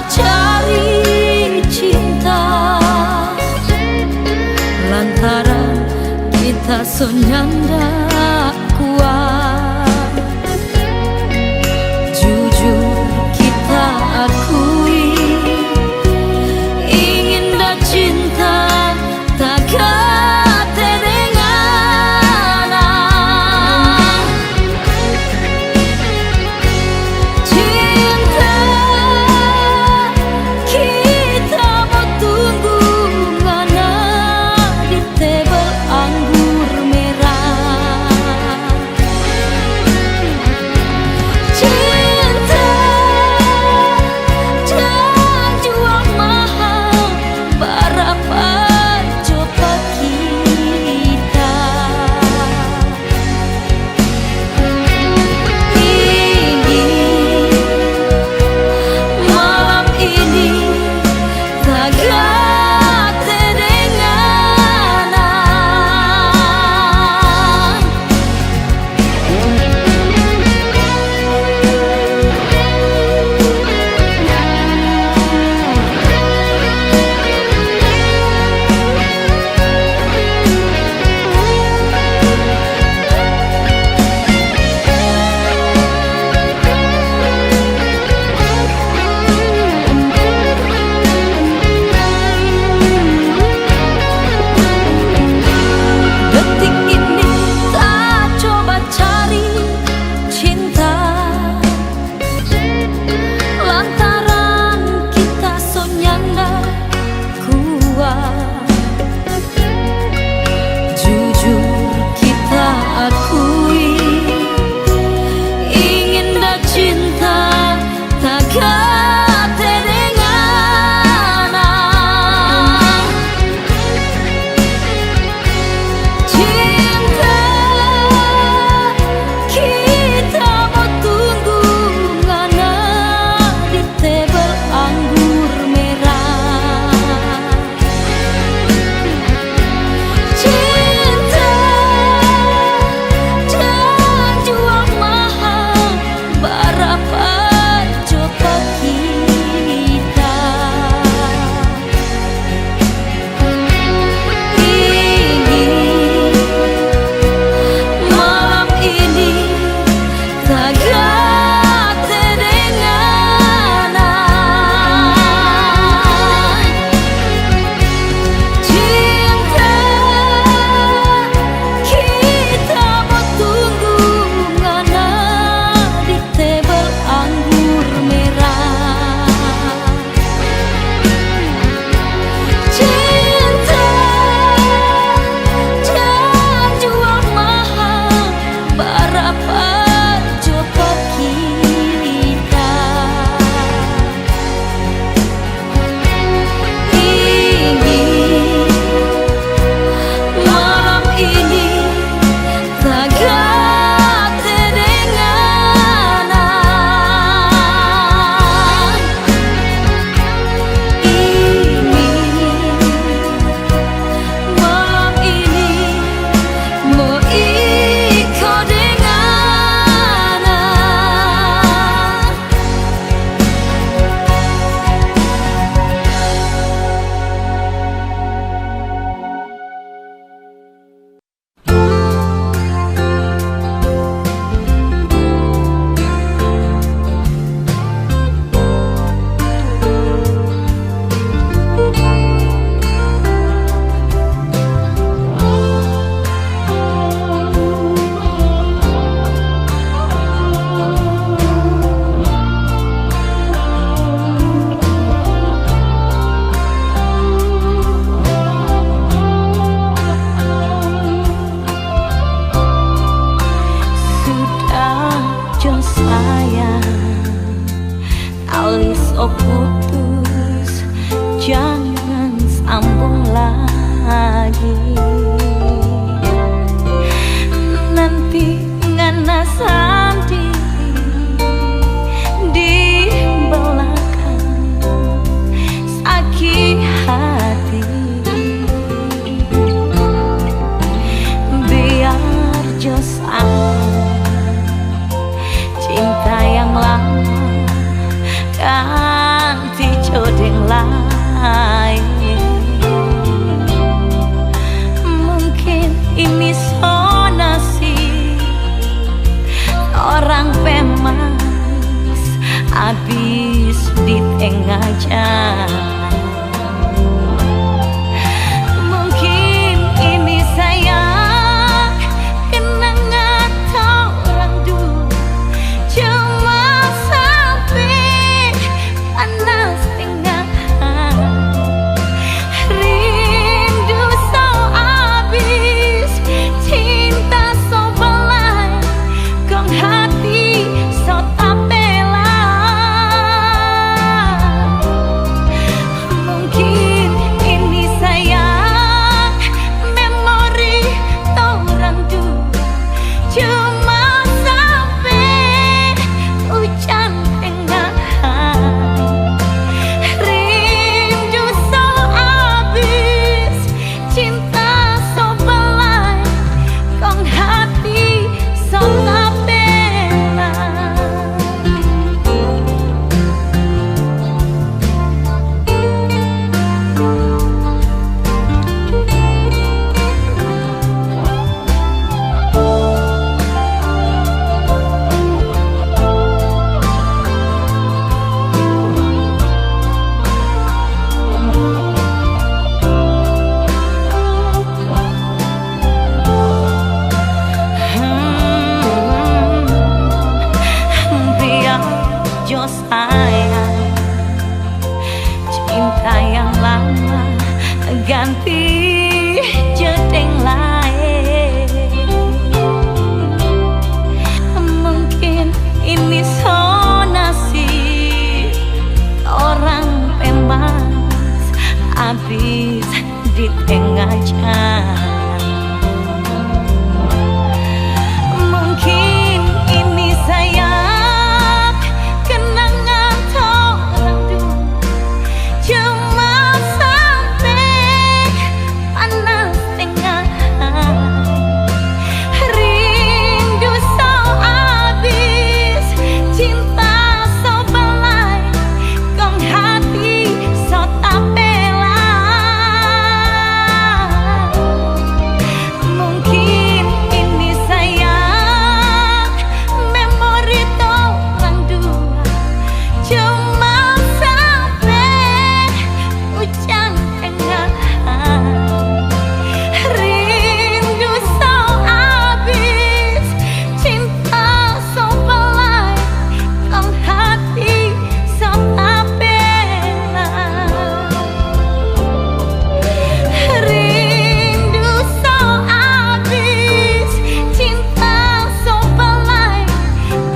cari cinta lantaran kita senyanda kuat. Jujur kita akui ingin dah cinta takkan terengana. Cinta kita mau tunggu ngana di tebel anggur merah. Cinta jangan jual mahal berapa coba kita. Ini malam ini takkan terengana. Detik ini tak coba cari cinta lantaran kita senyanda kuat. Jujur kita akui ingin dah cinta takkan terengana. Cinta kita mau tunggu ngana di tebel anggur merah. Cinta jangan jual mahal berapa coba kita. Ini malam ini takkan terengana. Cinta kita mau tunggu ngana di tebel anggur merah. Cinta jangan jual mahal berapa coba kita. Ini malam ini takkan terengana. Ini malam ini mau ikut dengana. Sudah jos sayang, alis putus, jangan sambung lagi. Nanti ngana sendiri di belakang sakit hati. Biar jos cinta yang lama ganti aja. Mungkin ini sayang kenangan orang dulu, cuma sampai panas tengah rindu so abis, cinta so belai, kong hati so tapela. Mungkin ini sayang memori orang dulu, cuma sampai hujan tengah rindu so abis, cinta so belai, kong hati so tapela. Biar jo sayang cinta yang lama ganti jedeng lain. Mungkin ini so nasib orang pemas habis di tengah jalan. Mungkin ini sayang kenangan orang dulu, cuma sampai panas tengah rindu so abis, cinta so belai, kong hati so tapela. Mungkin ini sayang memori orang dua, cuma sampai hujan tengah rindu so abis, cinta so belai, kong hati so tapela. Rindu so abis, cinta so belai,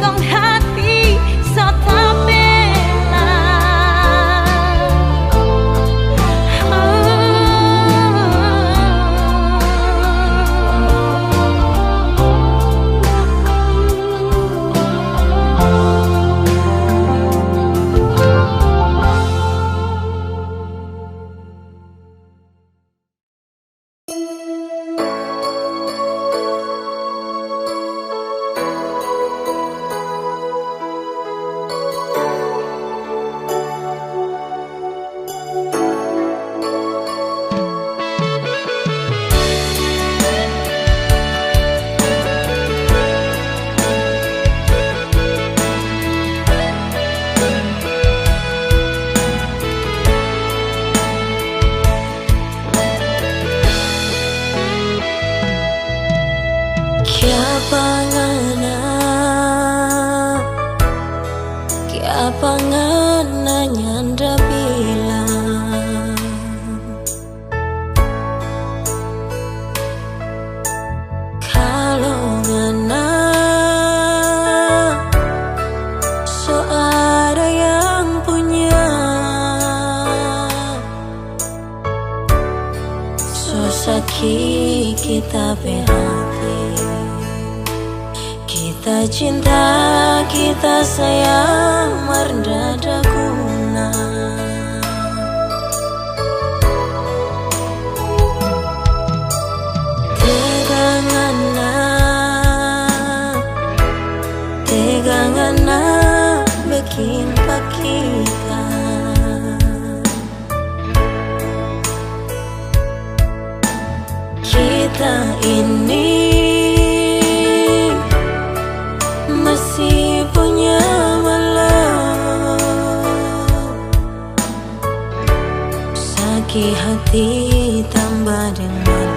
kong hati so tapela. Kiapa ngana nyanda bilang kalau ngana so ada yang punya, so sakit kita hati. Kita cinta, kita sayang, merdada guna. Tegangana bikin kita. Kita ini masih punya malam. Sakit hati tambah dengan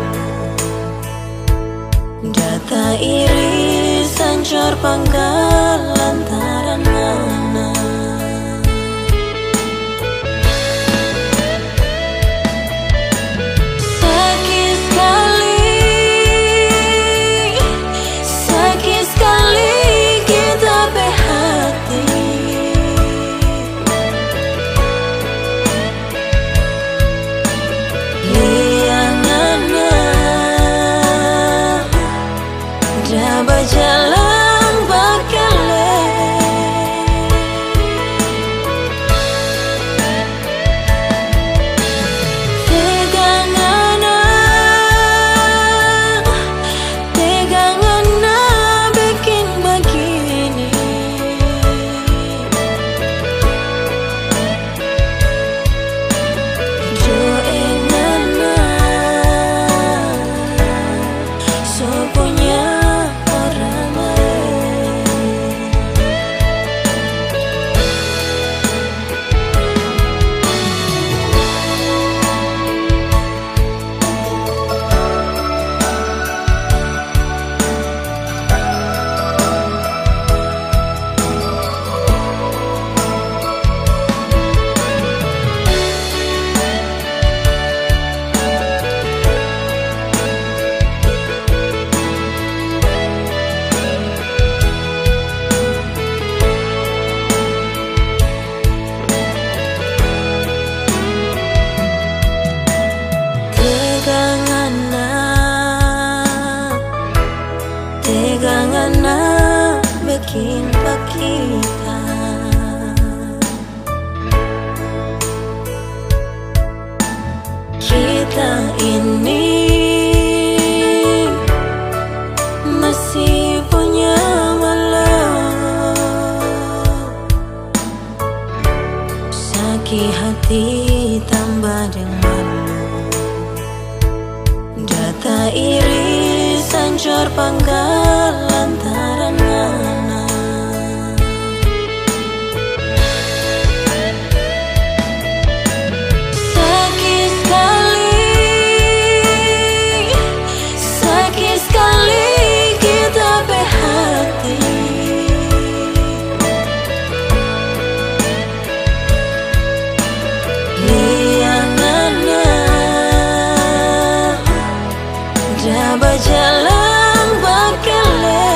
data iri sancor panggal lantaran mana. Sakit sekali kita berhati. Dah berjalan bakale Tegangana bikin begini. Joengana so punya Tegangana bikin kita. Kita ini masih punya malu. Sakit hati tambah dengan data iri sancor panggal lantaran mana. Sakit sekali kita berhati. Lianana dah berjalan bakale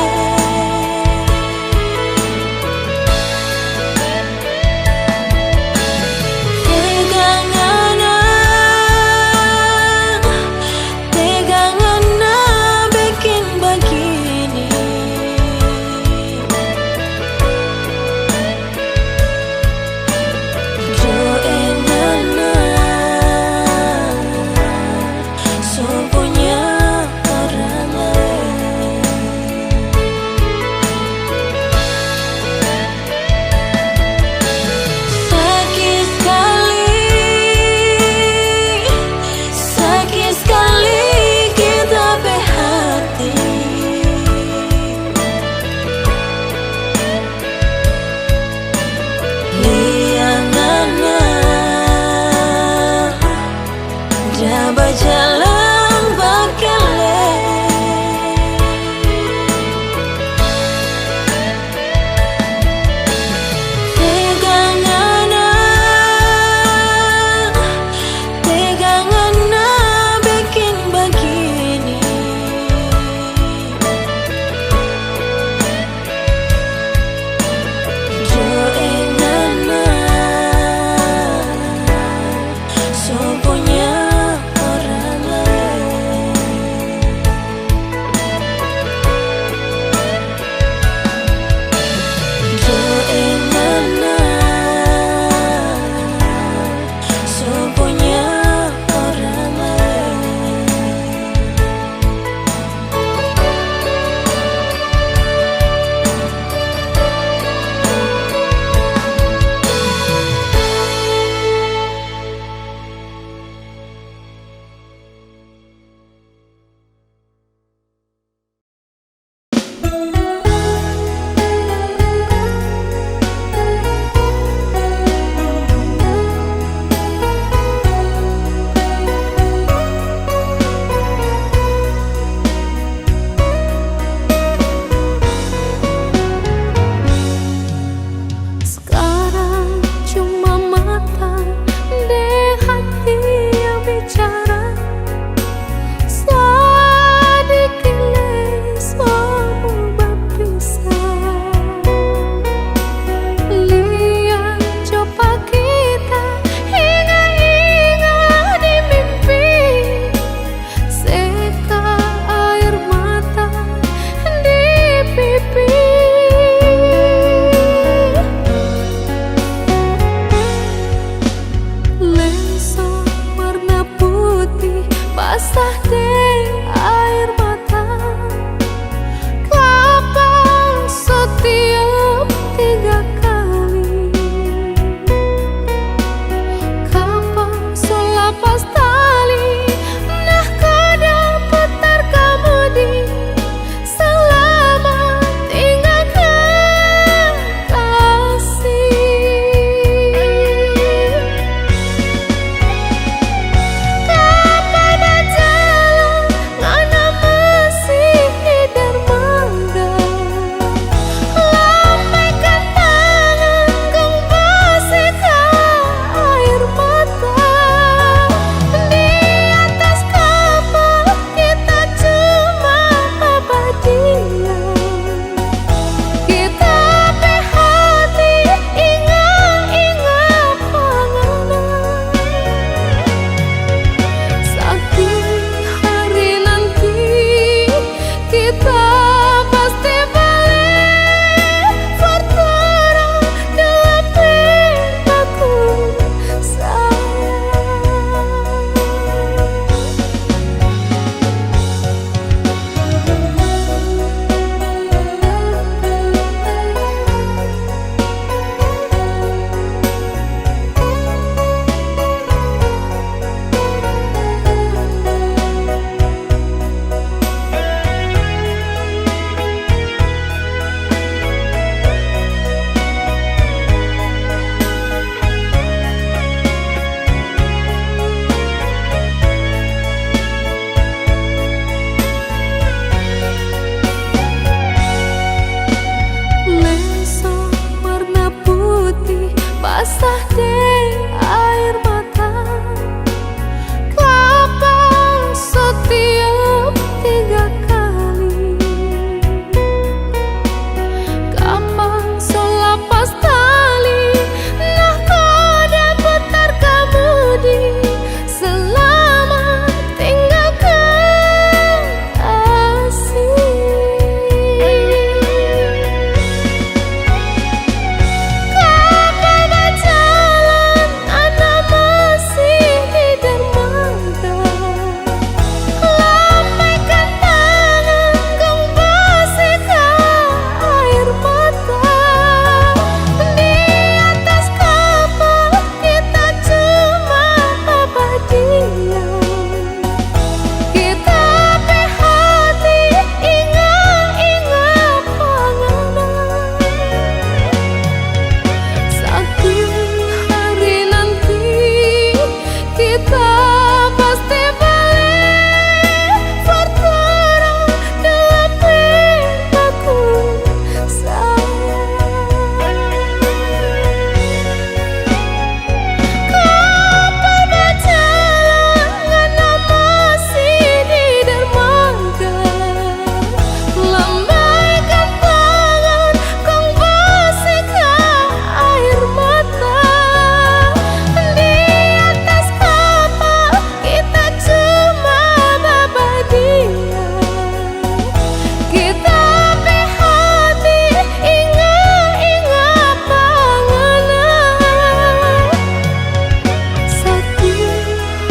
basah deh air mata. Kapan setiap 3 kali, kapan selepas tali. Nah kau dapat kamu di selamat tinggalkan kasih. Kapan jalan ngana masih di dermaga. Lambaikan tangan kau bersihkan air mata. Di atas kapal kita cuma abadian. Kita berhati ingat-ingat pengenang. Sakti hari nanti kita pasti balik bertemu dalam mimpiku sayang. Lensa warna putih basah deh air mata. Kapan setiap 3 kali, kapan selepas tali. Nah kau dapat kamu di selamat tinggalkan kasih. Kapan jalan ngana masih di dermaga. Lambaikan tangan kau bersihkan air mata. Di atas kapal kita cuma abadian. Kita berhati ingat-ingat pengenang. Sakti hari nanti kita pasti balik bertemu dalam mimpiku sayang. Kapan jalan ngana masih di dermaga. Lambaikan tangan kau bersihkan air mata. Di atas kapal kita cuma abadian. Kita berhati ingat-ingat pengenang. Sakti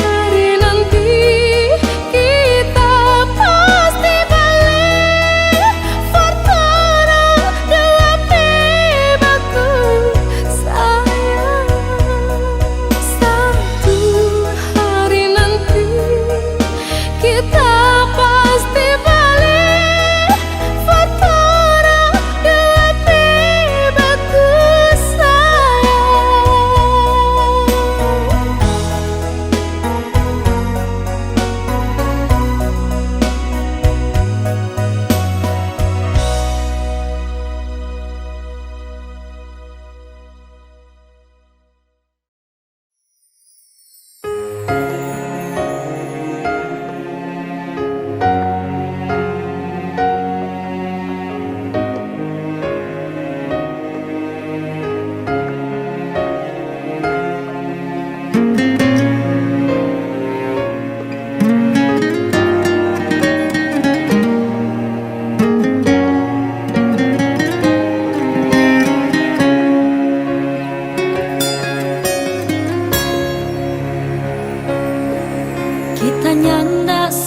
hari nanti kita pasti balik bertemu dalam mimpiku sayang. Satu hari nanti kita pasti balik bertemu dalam mimpiku sayang.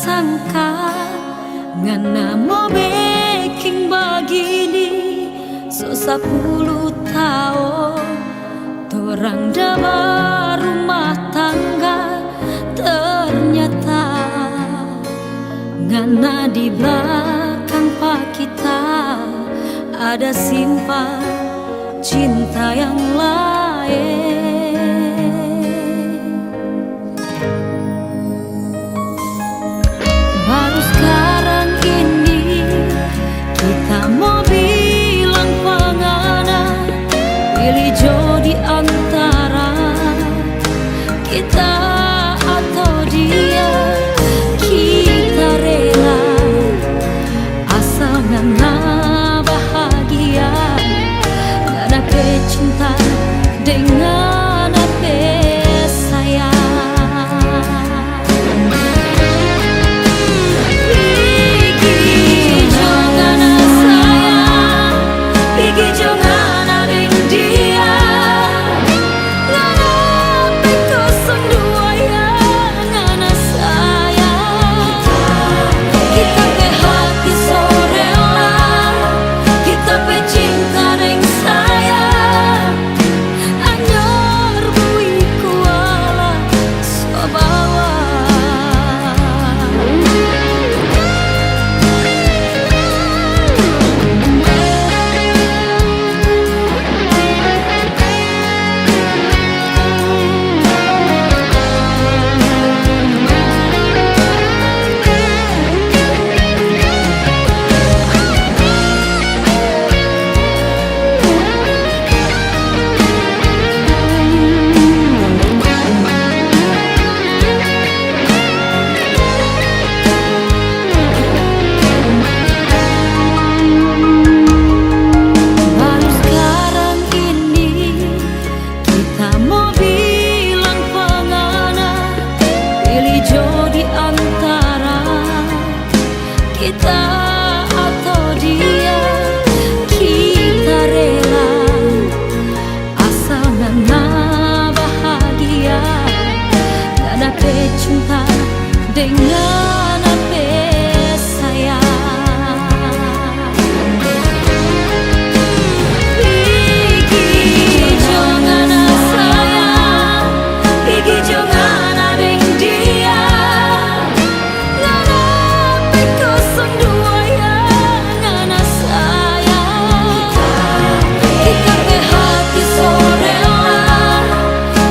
sangka ngana mau making begini. So 10 tahun torang damai rumah tangga, ternyata ngana di belakang pak kita ada simpan cinta yang lain. Baru sekarang ini kita mau bilang pengana, pilih jodi antara kita atau dia. Kita rela asal ngana bahagia, ngana kecinta dengan apa sayang. Pigi jangan sayang, pigi jangan ada dia. Ngana pekosong dua ya, ngana sayang. Kita pe hati sorela, kita pe cinta deng sayang. Anyor bui kuala sobawa. Baru sekarang ini kita mau bilang pengana, pilih jodi antara kita atau dia. Kita rela asal ngana bahagia, ngana kecinta dengan apa sayang. Pigi jangan sayang, pigi jangan ada dia. Ngana pekosong dua ya, ngana sayang. Kita pe hati sorela,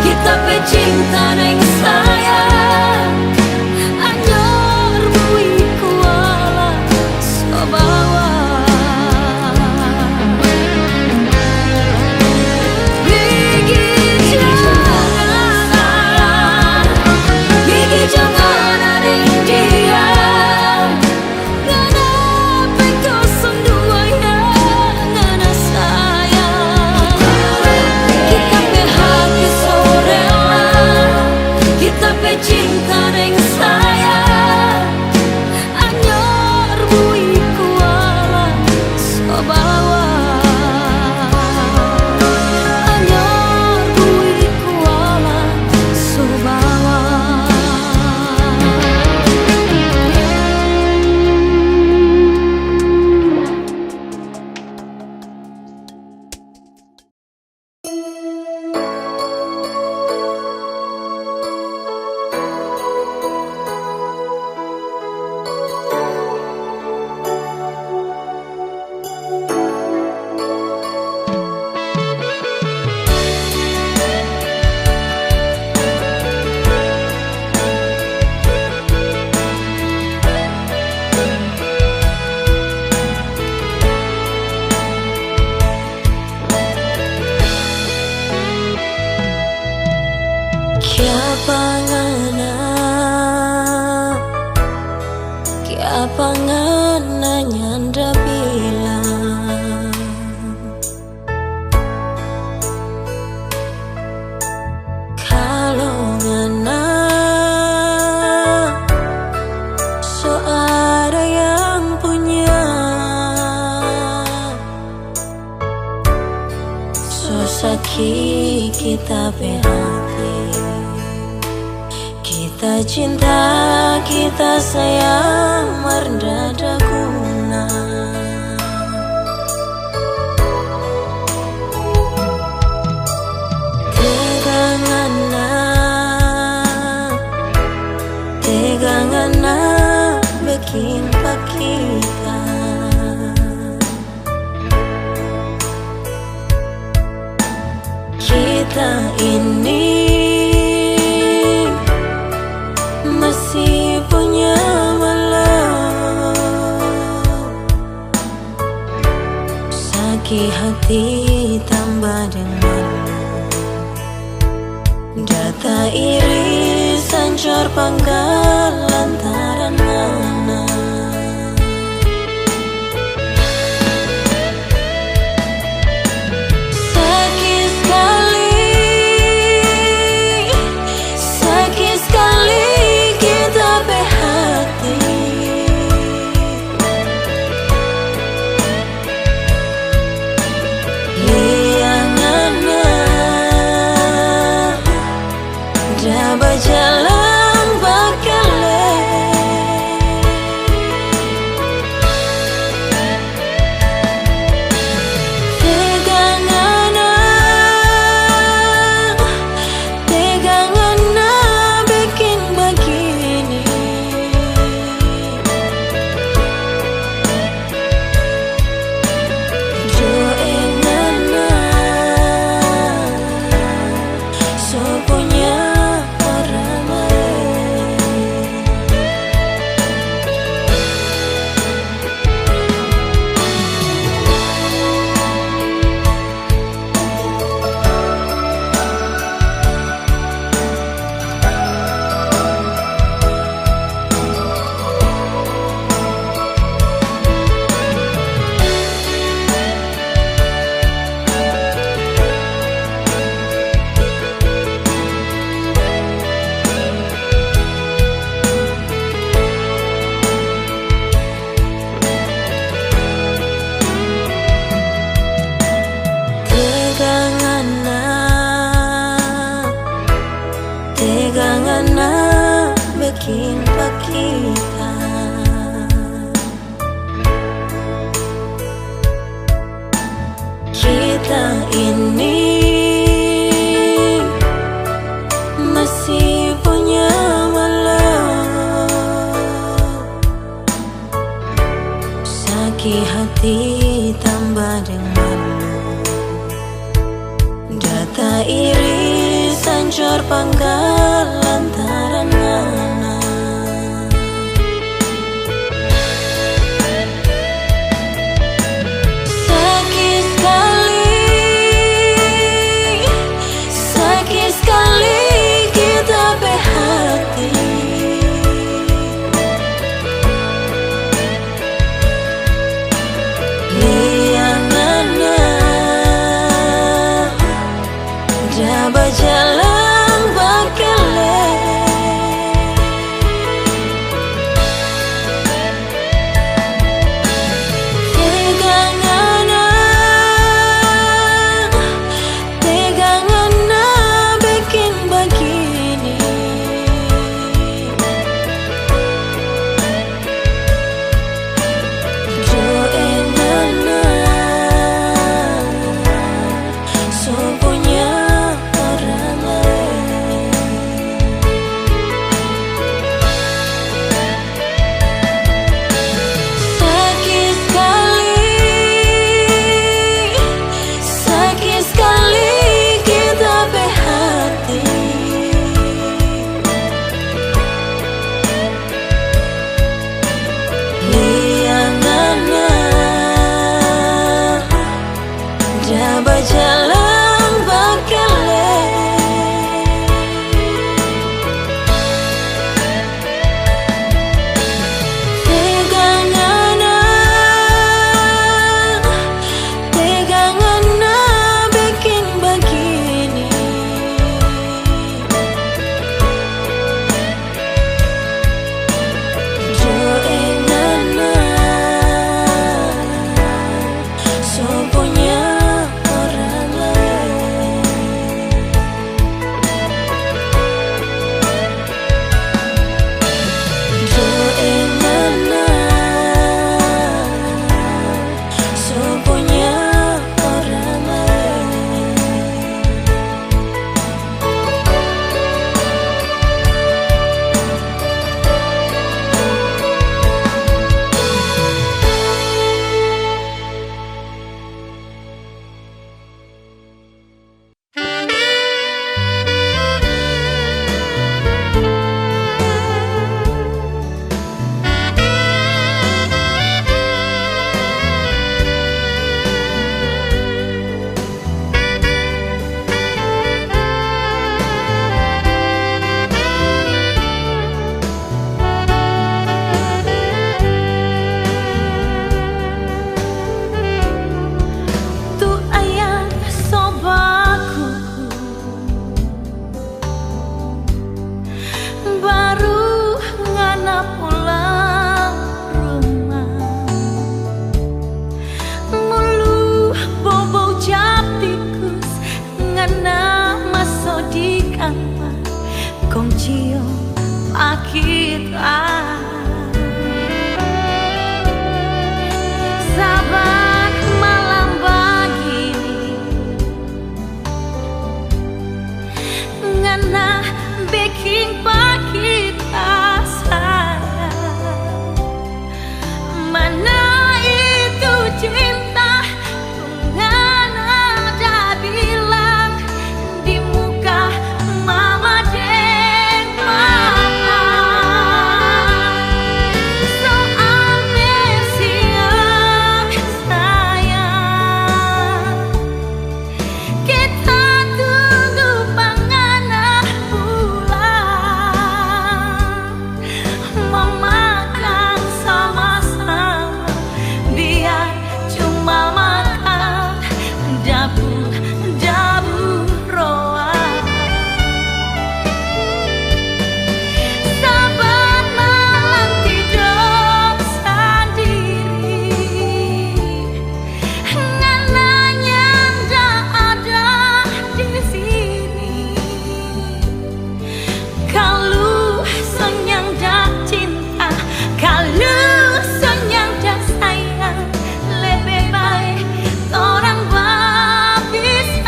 kita pe cinta deng sayang. Anyor bui kuala sobawa. Pigi jangan sayang, pigi jangan ada dia. Ngana pekosong dua ya, ngana sayang. Kita pe hati sorela, kita pe cinta deng sayang. Anyor bui kuala sobawa. Anyor bui kuala sobawa. Kiapa ngana, kiapa ngana nyanda bilang kalau ngana so ada yang punya, so sakit kita berhati. Kita cinta, kita sayang, mardada guna. Tegangana bikin pakita. Kita ini masih punya malu, sakit hati tambah dengan data iri sancor panggal lantaran mana. Sakit sekali kita berhati. Liangana dah berjalan bakale. Tegangana bikin begini. Joengana so punya orang lain. Tegangana bikin pakita. Kita ini masih punya malu, sakit hati tambah dengan data iri sancor panggal lantaran mana. Sakit sekali kita berhati. Liangana dah berjalan bakale. kong cium kita. Sahabat malam begini ngana bikin kita sayang. Mana itu cinta dengan ada bilang di muka mama dan papa. Soal siang sayang, kita tunggu panganan pulang, memakan sama-sama biar cuma makan dabu-dabu roa. Sahabat malam tidur sendiri, ngananya ndak ada di sini. Kalau senyang dah cinta, kalau senyang dah sayang, lebih baik orang berpisah.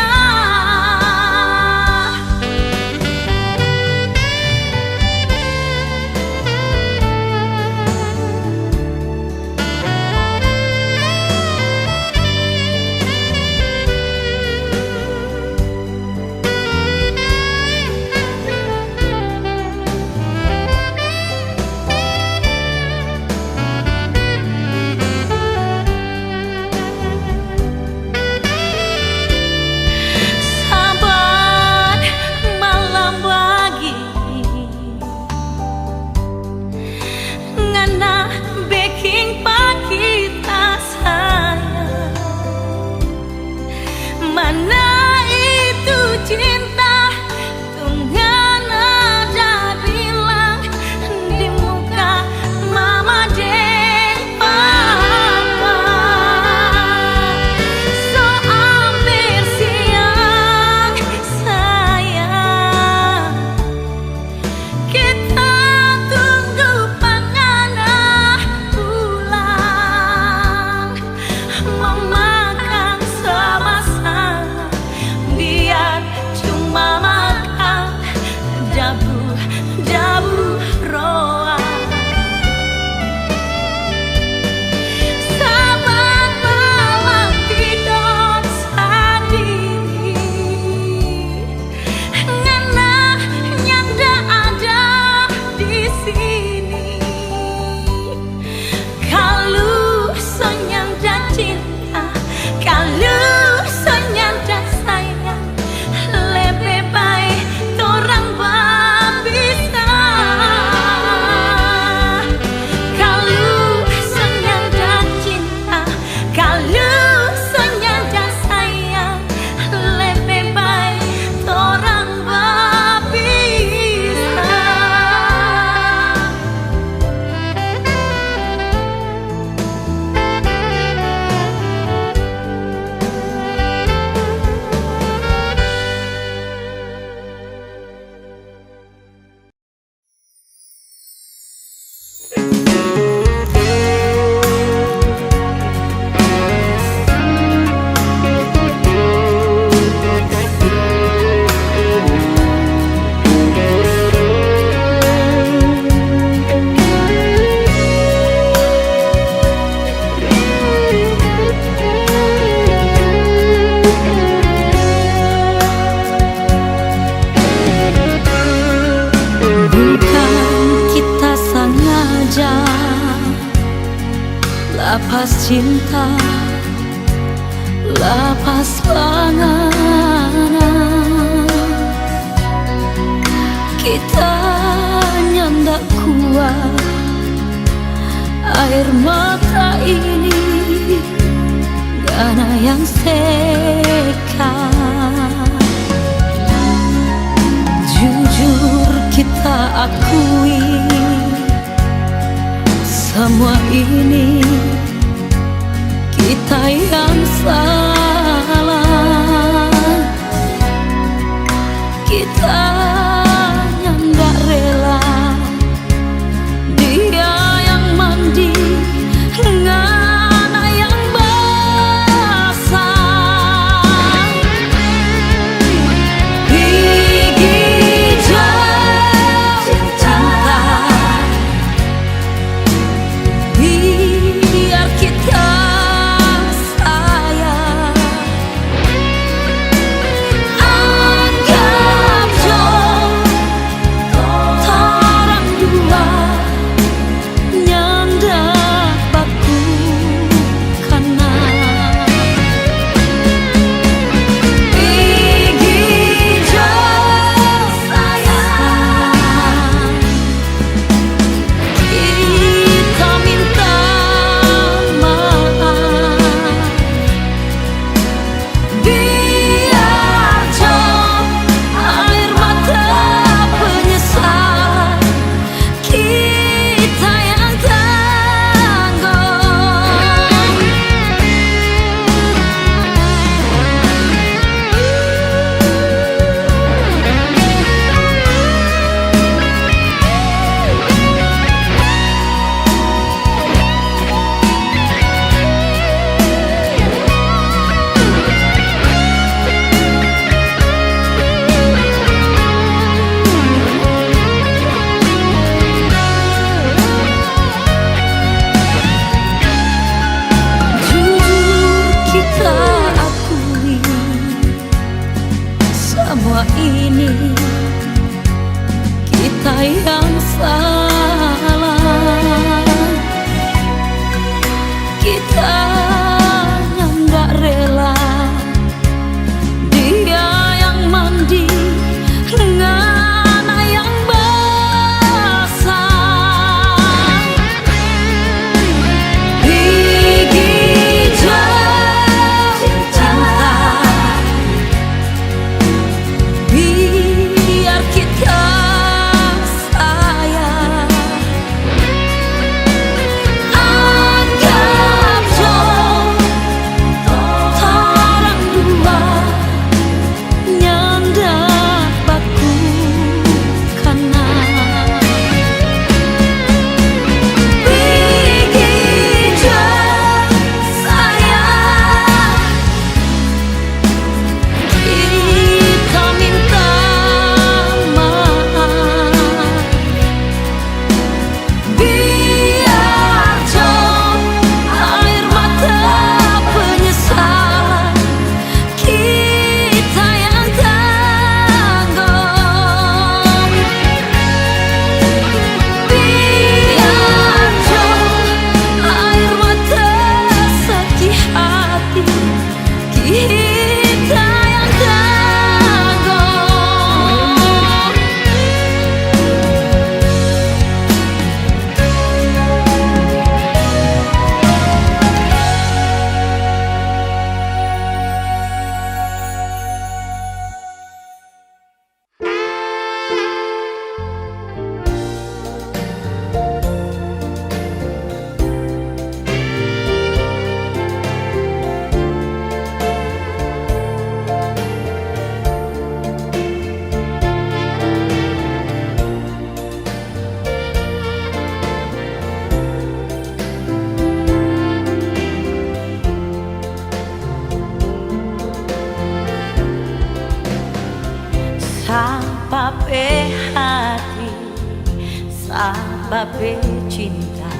Sahabat malam begini ngana bikin kita sayang. Mana itu cinta dengan ada bilang di muka mama dan papa. Soal siang sayang, kita tunggu panganan pulang, memakan sama-sama biar cuma makan dabu-dabu roa. Sahabat malam tidur sendiri, ngana nyanda ada di sini. Kalau senyang dan cinta, kalau senyang dan sayang, lebih baik orang berpisah. Kalau senyang dan cinta, kalau senyang dan sayang, lebih baik orang berpisah. Bukan kita sengaja lepas cinta, lepas panganan. Kita nyandak kuat air mata ini, karena yang sekat. Jujur kita akui semua ini kita yang salah. Kita nyanda yang salah. Kita nggak rela dia yang mandi dengan yang basah. Gigi jauh cinta, biar kita sayang. Anggap orang dua nyanda baku kana. Gigi jauh sayang, kita minta maaf. Biar air mata penyesalan kita yang tanggung. Biar air mata sedih hati kita yang tanggung. Sababe hati, sababe cinta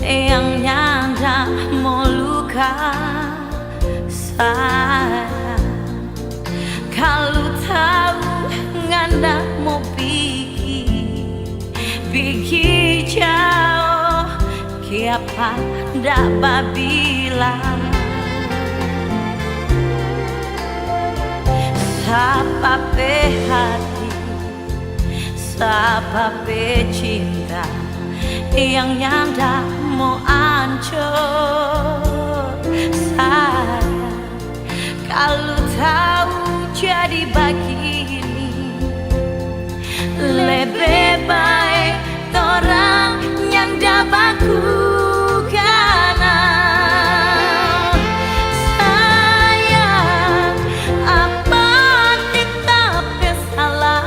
yang nyanda mau luka sayang. Kalau tahu nganda mau pergi jauh, kiapa ndak bilang. Sababe hati, sababe cinta yang nyanda mau hancur sayang. Kalau tahu jadi begini, lebih baik orang yang dah baku kana. Sayang, apa kita bersalah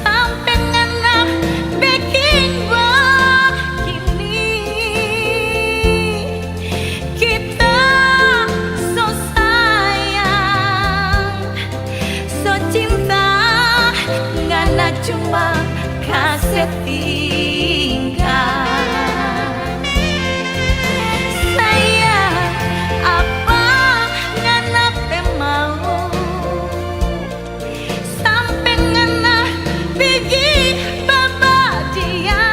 sampai ngana bikin begini? Kita so sayang, so cinta, ngana cuma kasih tinggal. Sayang, apa ngana mau sampai ngana pergi baba dia?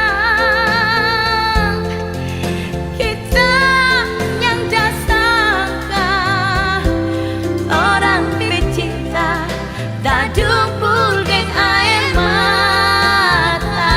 Kita yang dah sangka orang pecinta dah dumpul geng air mata.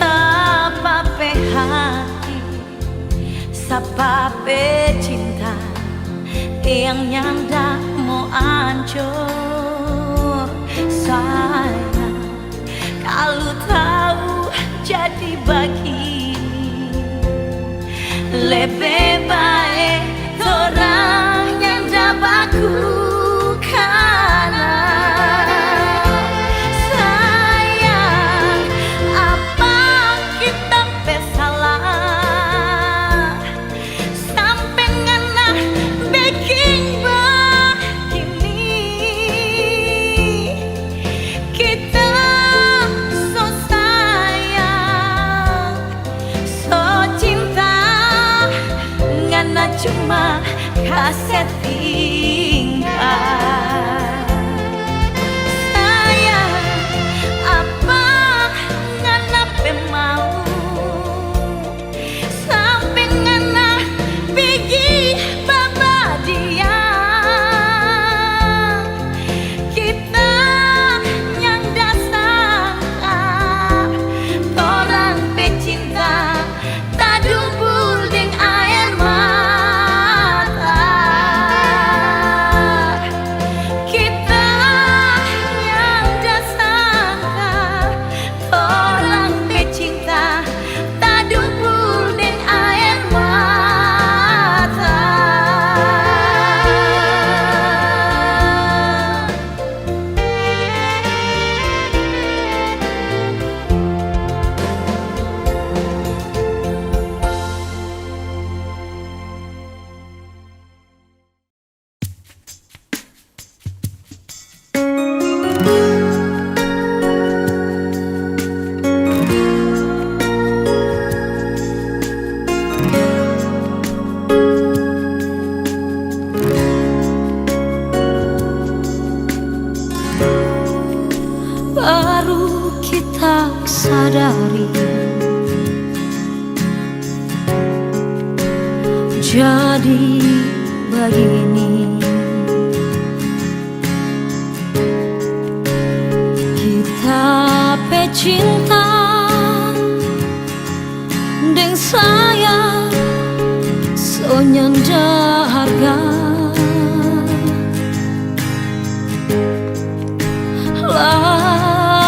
Sababe hati, sababe cinta yang nyanda mau hancur sayang. Kalau tahu jadi begini, lebih baik orang yang dah baku kana. baru kita sadari jadi begini. Kita pecinta deng sayang sonyanda harga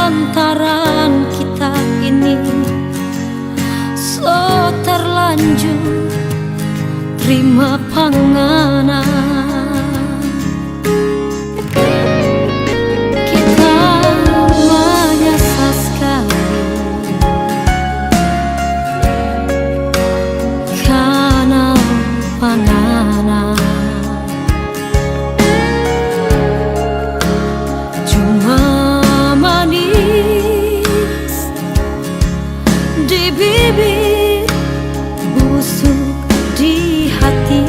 lantaran kita ini so terlanjur terima panganan. Kita menyesal sekali karena panganan cuma manis di bibir, busuk di hati.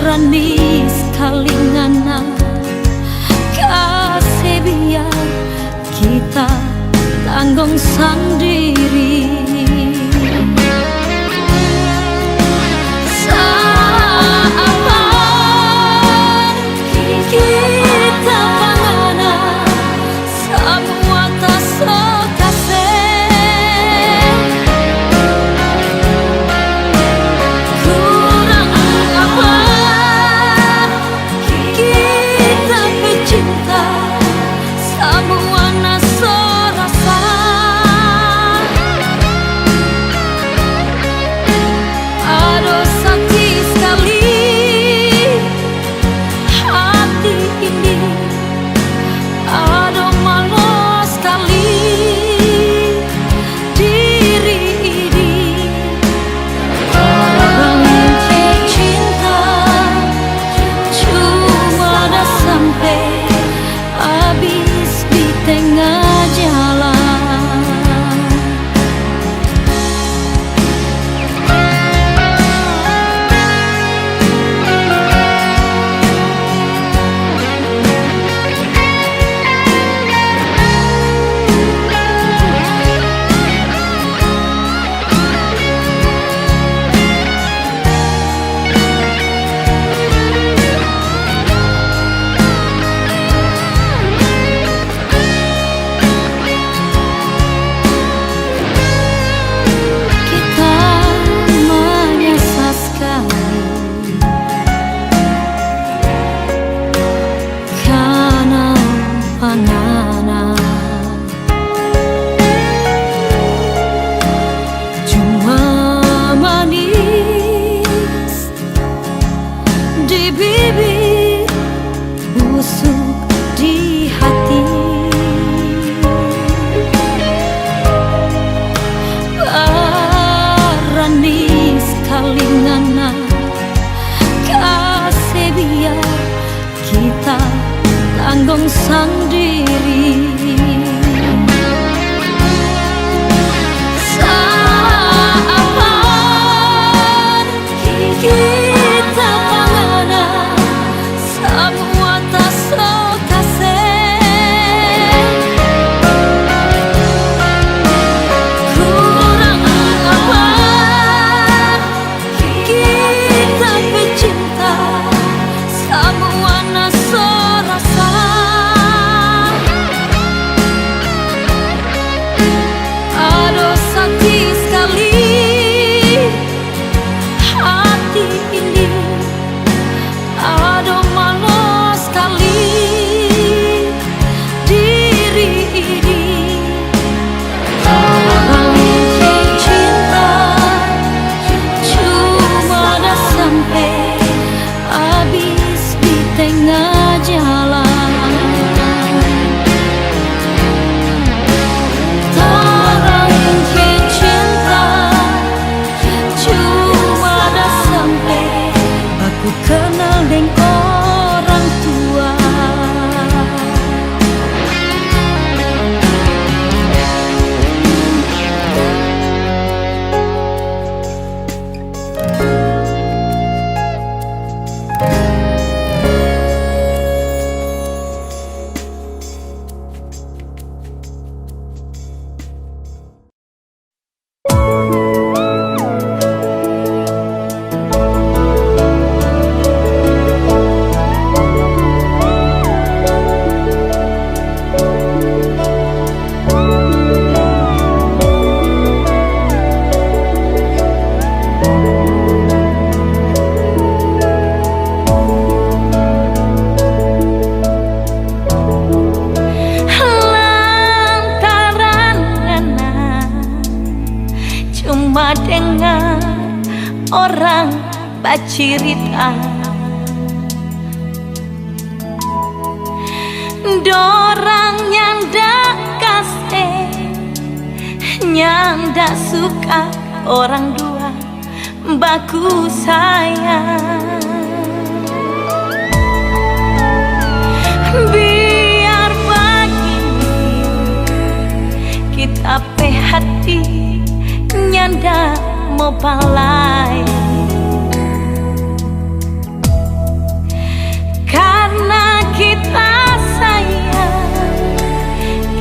Berani sekali ngana kasih biar kita tanggung sendiri. Saat kita panganan semua tak sekasih, kurang apa kita pecinta semua naso rasa. Aduh sakit sekali hati ini, aduh malu sekali diri ini. Orang yang cinta cuma dah sampai habis di tengah jalan. Kita menyesal sekali karena panganan cuma manis di bibir, busuk di hati. Berani sekali ngana kasih biar kita tanggung sendiri. Saat kita panganan semua tak sekasih, kurang apa kita pecinta semua naso rasa. Aduh sakit sekali hati ini, aduh malu sekali diri ini. Orang yang cinta cuma dah sampai habis di tengah jalan. Orang yang cinta cuma dah sampai aku kenal dengan orang tua. cerita dorang nyanda kasih nyanda suka orang dua baku sayang. Biar begini kita pe hati nyanda mau balai, karena kita sayang,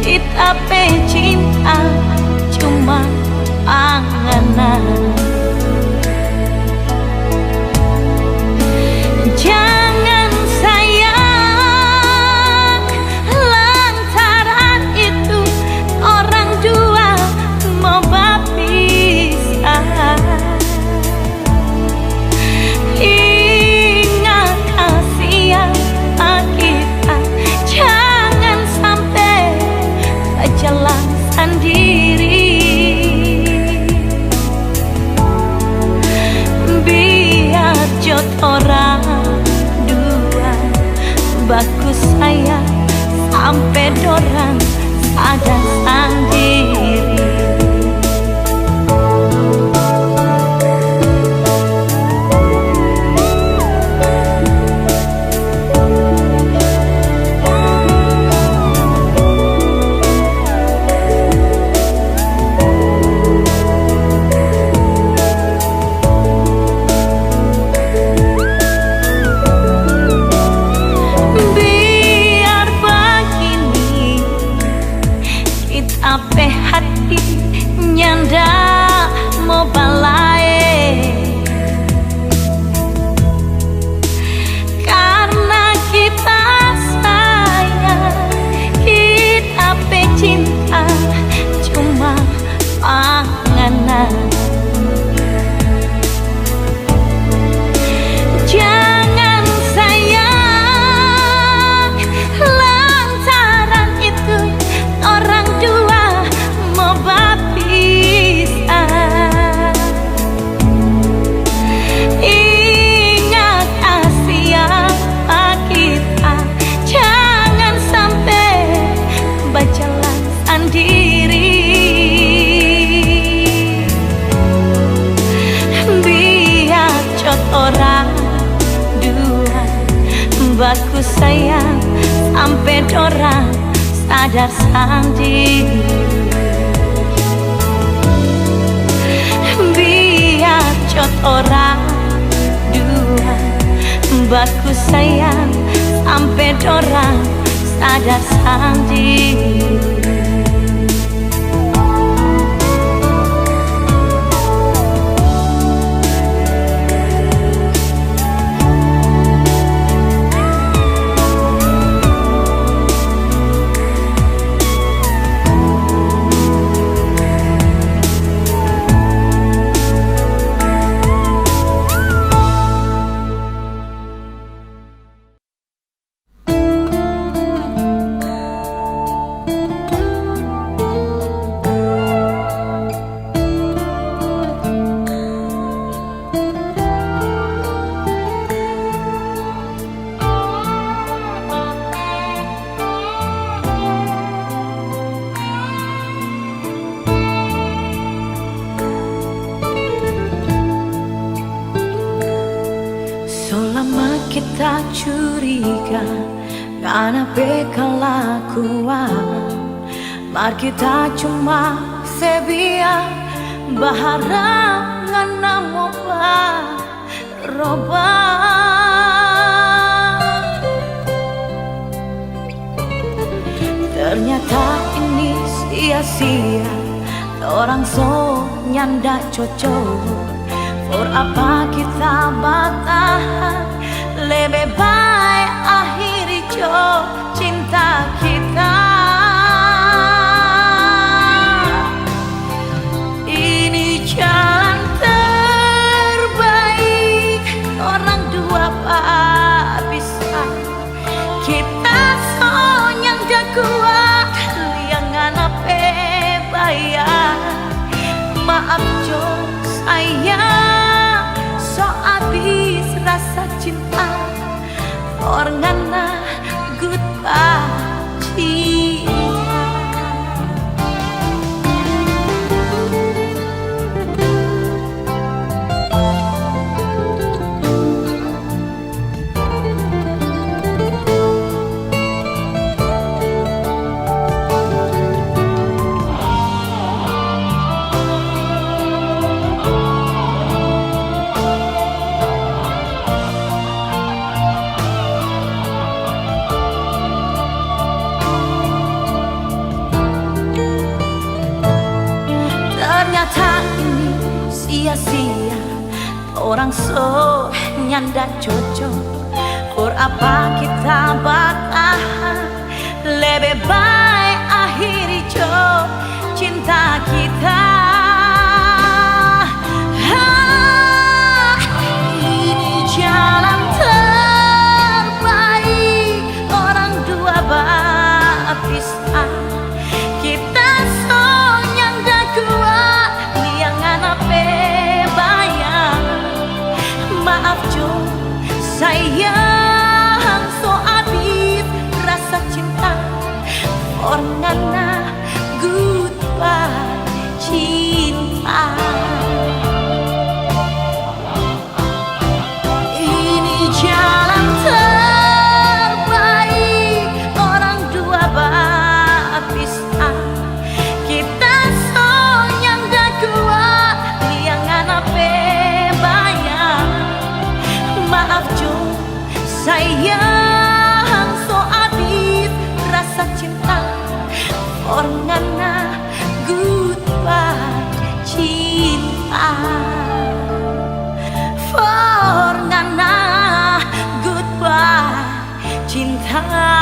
kita pe cinta cuma anganan. Jangan sayang lantaran itu orang dua mau berpisah. Ingat kasihan kita, jangan sampai berjalan sendiri. Biar jod orang dua bagus sayang sampai dorang sadar sendiri. Ape hati nyanda mau balai, karena kita sayang, kita pe cinta cuma panganan. Jangan sayang lantaran itu orang dua mau berpisah. Ingat siapa kita, jangan sampai berjalan sendiri. Biar jod orang dua bagus sayang sampai dorang sadar sendiri. Biar jod orang dua bagus sayang sampai dorang sadar sendiri. Selama kita curiga karena kelakuan, mar kita cuma sebiar berharap ngana mau berubah. Ternyata ini sia-sia, orang so nyanda cocok. For apa kita bertahan, lebih baik akhiri cinta kita. Ini jalan terbaik, orang dua bisa. Kita sonyang dah kuat, liangan apa bayar. Maaf jo sayang, so abis for ngana goodbye cinta. Ternyata ini sia-sia, orang so nyanda cocok. For apa kita bertahan, lebih baik akhiri cok cinta kita. Ini jalan terbaik, orang dua berpisah. Kita sonyang dah kuat, liangan apa bayang. Maaf jo, sayang so abis rasa cinta. Orangana goodbye cinta. Ini jalan terbaik, orang dua berpisah. Kita sonyang dah kuat, liangan apa bayang. Maaf jo, sayang so abis rasa cinta. Orangana goodbye cinta. Orangana goodbye cinta.